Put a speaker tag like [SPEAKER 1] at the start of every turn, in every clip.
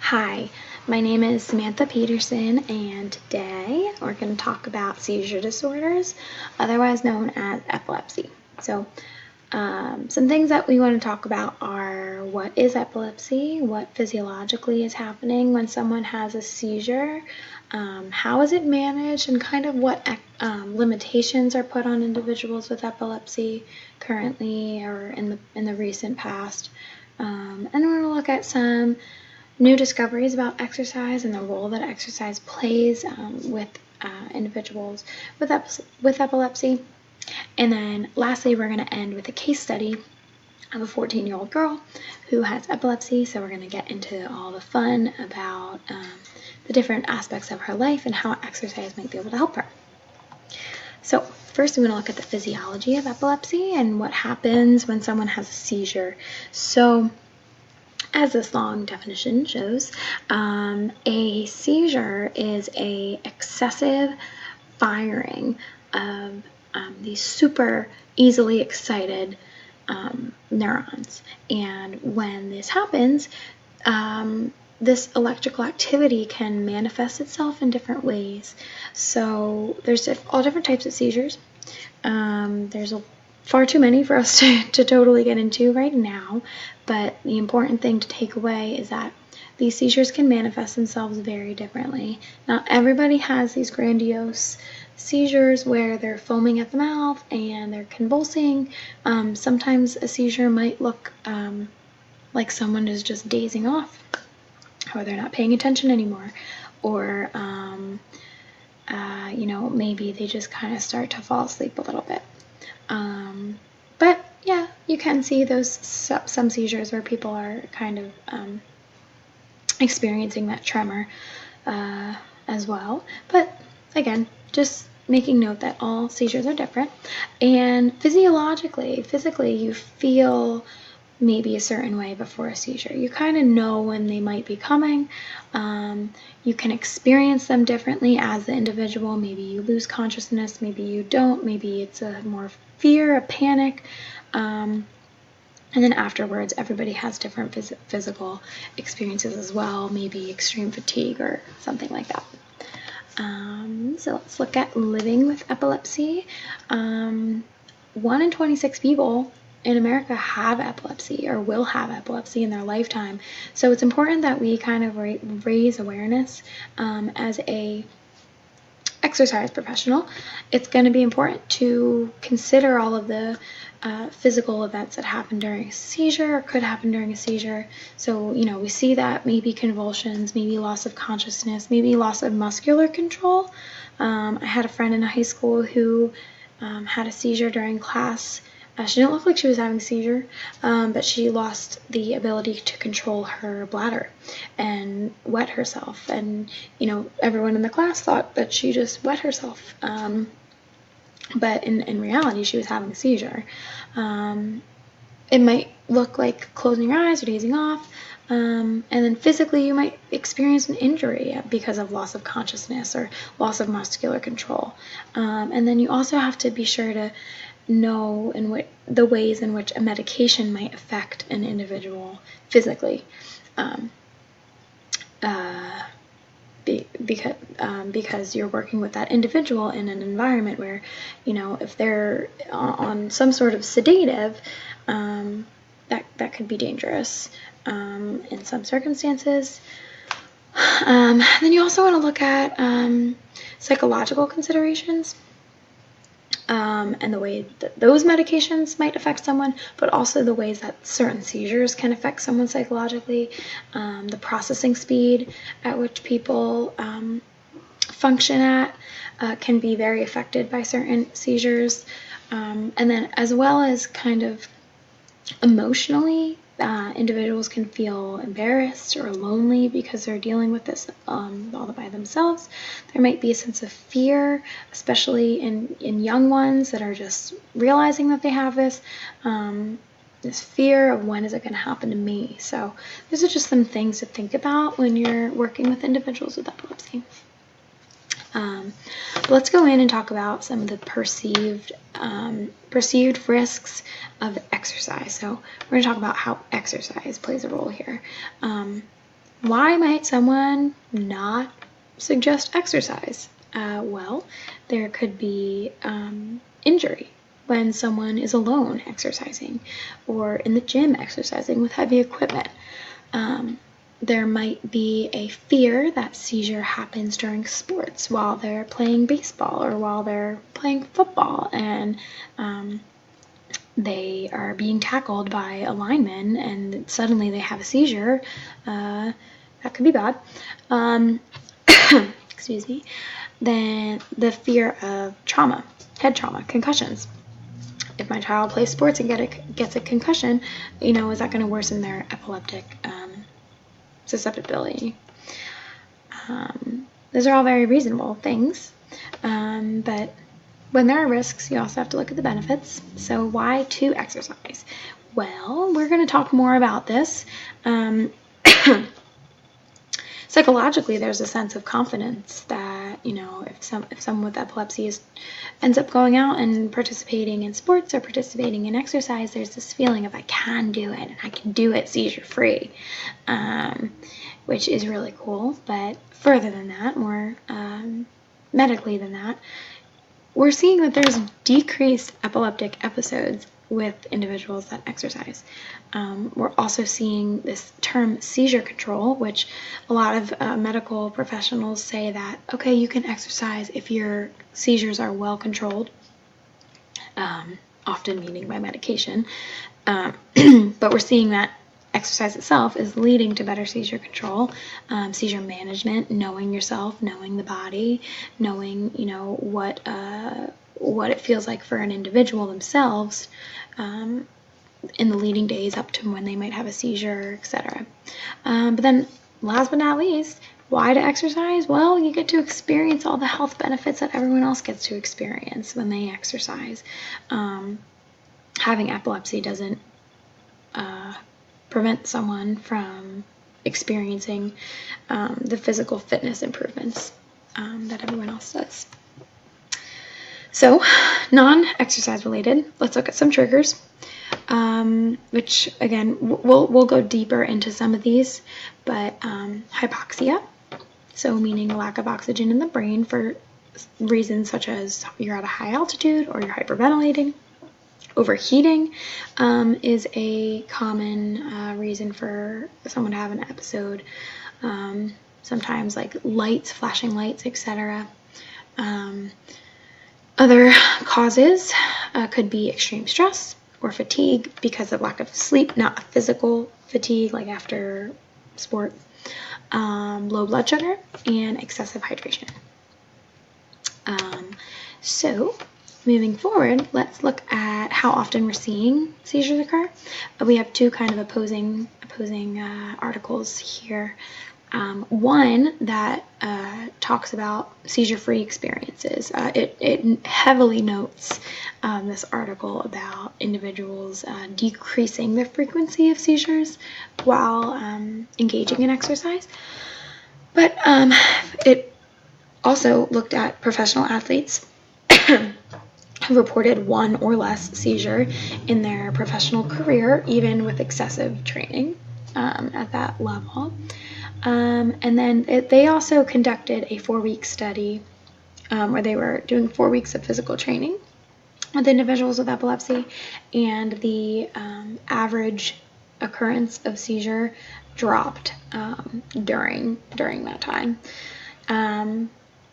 [SPEAKER 1] Hi, my name is Samantha Peterson, and today we're going to talk about seizure disorders, otherwise known as epilepsy. So, some things that we want to talk about are what is epilepsy, what physiologically is happening when someone has a seizure, how is it managed, and kind of what limitations are put on individuals with epilepsy currently or in the recent past. And we're going to look at some new discoveries about exercise and the role that exercise plays with individuals with epilepsy. And then lastly, we're going to end with a case study of a 14-year-old girl who has epilepsy. So we're going to get into all the fun about the different aspects of her life and how exercise might be able to help her. So first, I'm going to look at the physiology of epilepsy and what happens when someone has a seizure. So as this long definition shows, a seizure is an excessive firing of these super easily excited neurons. And when this happens, this electrical activity can manifest itself in different ways. So there's all different types of seizures. There's far too many for us to totally get into right now, but the important thing to take away is that these seizures can manifest themselves very differently. Not everybody has these grandiose seizures where they're foaming at the mouth and they're convulsing. Sometimes a seizure might look like someone is just dazing off, or they're not paying attention anymore, or maybe they just kind of start to fall asleep a little bit. But yeah, you can see those some seizures where people are kind of experiencing that tremor as well. But again, just making note that all seizures are different. And physically, you feel maybe a certain way before a seizure. You kind of know when they might be coming. You can experience them differently as the individual. Maybe you lose consciousness, maybe you don't, maybe it's a more fear, a panic. And then afterwards, everybody has different physical experiences as well, maybe extreme fatigue or something like that. So let's look at living with epilepsy. 1 in 26 people in America have epilepsy or will have epilepsy in their lifetime. So it's important that we kind of raise awareness as a exercise professional. It's going to be important to consider all of the physical events that happen during a seizure or could happen during a seizure. So, we see that maybe convulsions, maybe loss of consciousness, maybe loss of muscular control. I had a friend in high school who had a seizure during class. She didn't look like she was having a seizure, but she lost the ability to control her bladder and wet herself. And, everyone in the class thought that she just wet herself. But in reality, she was having a seizure. It might look like closing your eyes or dazing off. And then physically, you might experience an injury because of loss of consciousness or loss of muscular control. And then you also have to be sure to know the ways in which a medication might affect an individual physically. Because you're working with that individual in an environment where, if they're on some sort of sedative, that could be dangerous in some circumstances. Then you also want to look at psychological considerations and the way that those medications might affect someone, but also the ways that certain seizures can affect someone psychologically, the processing speed at which people function at can be very affected by certain seizures, and then as well as kind of emotionally, individuals can feel embarrassed or lonely because they're dealing with this all by themselves. There might be a sense of fear, especially in young ones that are just realizing that they have this fear of when is it going to happen to me. So those are just some things to think about when you're working with individuals with epilepsy. Let's go in and talk about some of the perceived risks of exercise. So we're going to talk about how exercise plays a role here. why might someone not suggest exercise? Well, there could be injury when someone is alone exercising or in the gym exercising with heavy equipment. There might be a fear that seizure happens during sports while they're playing baseball or while they're playing football, and they are being tackled by a lineman and suddenly they have a seizure. That could be bad. Excuse me. Then the fear of trauma, head trauma, concussions. If my child plays sports and gets a concussion, is that going to worsen their epileptic susceptibility? Those are all very reasonable things, but when there are risks, you also have to look at the benefits. So why to exercise? Well, we're going to talk more about this. Psychologically, there's a sense of confidence that, if someone with epilepsy ends up going out and participating in sports or participating in exercise, there's this feeling of I can do it and I can do it seizure-free, which is really cool. But further than that, more medically than that, we're seeing that there's decreased epileptic episodes with individuals that exercise. We're also seeing this term seizure control, which a lot of medical professionals say that, okay, you can exercise if your seizures are well controlled, often meaning by medication. But we're seeing that exercise itself is leading to better seizure control, seizure management, knowing yourself, knowing the body, knowing, what it feels like for an individual themselves in the leading days up to when they might have a seizure, etc. But then, last but not least, why to exercise? Well, you get to experience all the health benefits that everyone else gets to experience when they exercise. Having epilepsy doesn't prevent someone from experiencing the physical fitness improvements that everyone else does. So, non-exercise related, let's look at some triggers, which again, we'll go deeper into some of these, but hypoxia, so meaning lack of oxygen in the brain for reasons such as you're at a high altitude or you're hyperventilating. Overheating is a common reason for someone to have an episode, sometimes like lights, flashing lights, etc. Other causes could be extreme stress or fatigue because of lack of sleep, not physical fatigue like after sport, low blood sugar, and excessive hydration. So moving forward, let's look at how often we're seeing seizures occur. We have two kind of opposing articles here. One that talks about seizure-free experiences. It heavily notes this article about individuals decreasing the frequency of seizures while engaging in exercise. But it also looked at professional athletes who reported one or less seizure in their professional career, even with excessive training at that level. And then they also conducted a 4-week study where they were doing 4 weeks of physical training with individuals with epilepsy, and the average occurrence of seizure dropped during that time.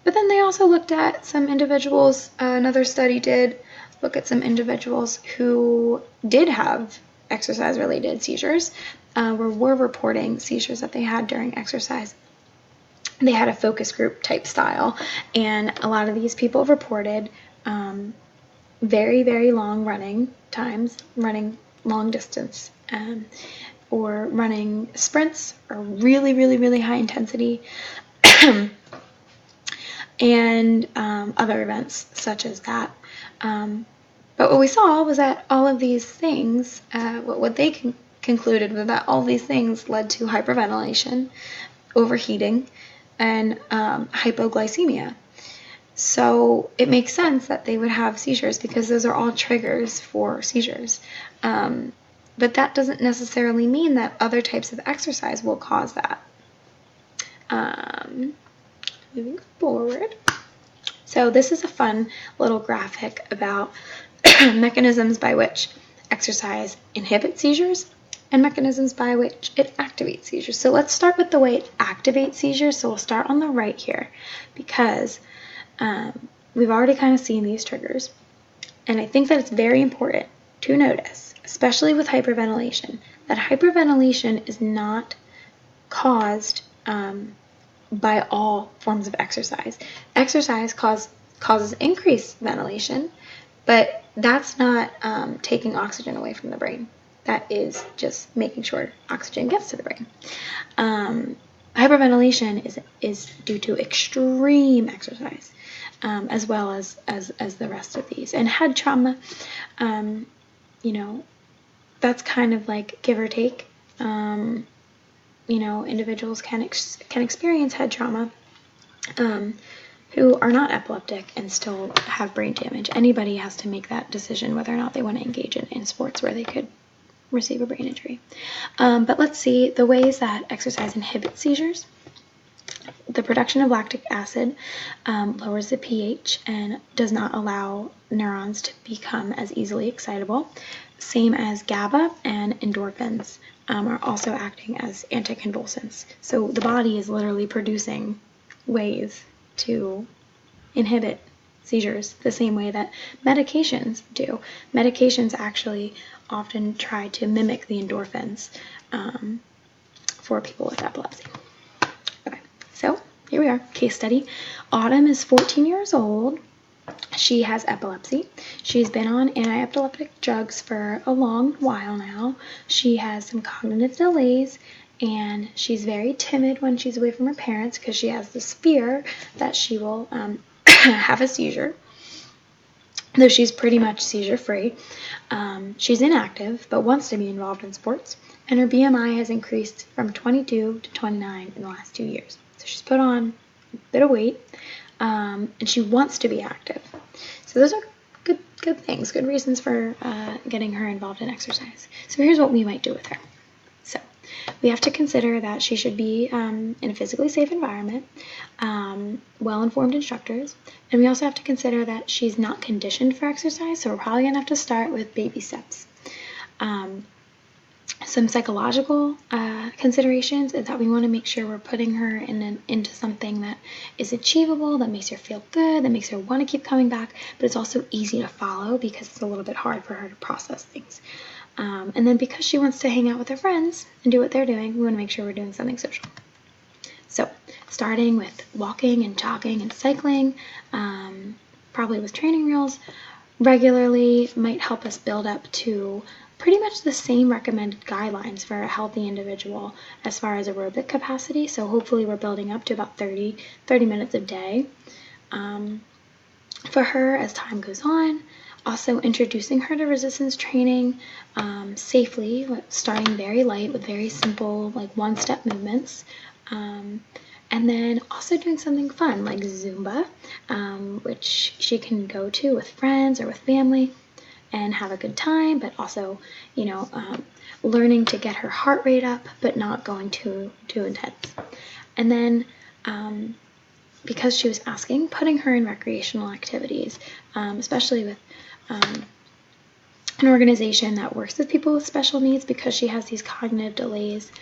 [SPEAKER 1] But then they also looked at some individuals, another study did look at some individuals who did have exercise-related seizures, were reporting seizures that they had during exercise. They had a focus group type style, and a lot of these people reported very, very long running times, running long distance, or running sprints, or really, really, really high intensity, and other events such as that. But what we saw was that all of these things, what they concluded was that all these things led to hyperventilation, overheating, and hypoglycemia. So it makes sense that they would have seizures because those are all triggers for seizures. But that doesn't necessarily mean that other types of exercise will cause that. Moving forward. So this is a fun little graphic about mechanisms by which exercise inhibits seizures and mechanisms by which it activates seizures. So let's start with the way it activates seizures. So we'll start on the right here because we've already kind of seen these triggers. And I think that it's very important to notice, especially with hyperventilation, that hyperventilation is not caused by all forms of exercise. Exercise causes increased ventilation, but that's not taking oxygen away from the brain. That is just making sure oxygen gets to the brain. Hyperventilation is due to extreme exercise, as well as the rest of these. And head trauma, that's kind of like give or take. Individuals can experience head trauma who are not epileptic and still have brain damage. Anybody has to make that decision whether or not they want to engage in sports where they could receive a brain injury. But let's see the ways that exercise inhibits seizures. The production of lactic acid lowers the pH and does not allow neurons to become as easily excitable. Same as GABA and endorphins are also acting as anticonvulsants. So the body is literally producing ways to inhibit seizures the same way that medications do. Medications actually often try to mimic the endorphins for people with epilepsy. Okay, so here we are, case study. Autumn is 14 years old. She has epilepsy. She's been on anti-epileptic drugs for a long while now. She has some cognitive delays, and she's very timid when she's away from her parents because she has this fear that she will have a seizure, though she's pretty much seizure-free. She's inactive but wants to be involved in sports, and her BMI has increased from 22 to 29 in the last 2 years. So she's put on a bit of weight, and she wants to be active. So those are good things, good reasons for getting her involved in exercise. So here's what we might do with her. So we have to consider that she should be in a physically safe environment, well-informed instructors, and we also have to consider that she's not conditioned for exercise, so we're probably going to have to start with baby steps. Some psychological considerations is that we want to make sure we're putting her into something that is achievable, that makes her feel good, that makes her want to keep coming back, but it's also easy to follow because it's a little bit hard for her to process things. And then because she wants to hang out with her friends and do what they're doing, we want to make sure we're doing something social. So starting with walking and jogging and cycling, probably with training wheels, regularly might help us build up to pretty much the same recommended guidelines for a healthy individual as far as aerobic capacity. So hopefully we're building up to about 30 minutes a day for her as time goes on. Also introducing her to resistance training safely, starting very light with very simple like one-step movements. And then also doing something fun like Zumba, which she can go to with friends or with family and have a good time, but also, learning to get her heart rate up, but not going too intense. And then, because she was asking, putting her in recreational activities, especially with an organization that works with people with special needs because she has these cognitive delays.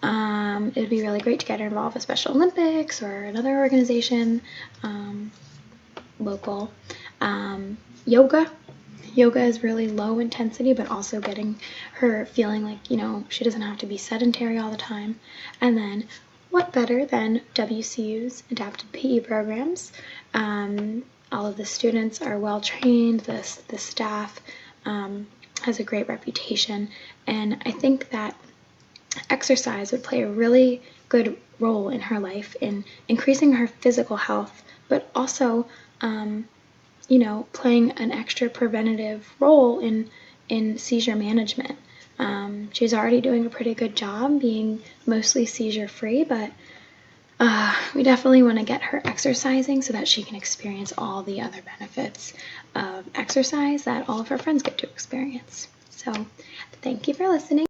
[SPEAKER 1] It would be really great to get her involved with Special Olympics or another organization, local. Yoga is really low intensity, but also getting her feeling like, she doesn't have to be sedentary all the time. And then what better than WCU's adapted PE programs? All of the students are well trained, the staff has a great reputation, and I think that exercise would play a really good role in her life in increasing her physical health, but also playing an extra preventative role in seizure management. She's already doing a pretty good job being mostly seizure-free, but we definitely want to get her exercising so that she can experience all the other benefits of exercise that all of her friends get to experience. So thank you for listening.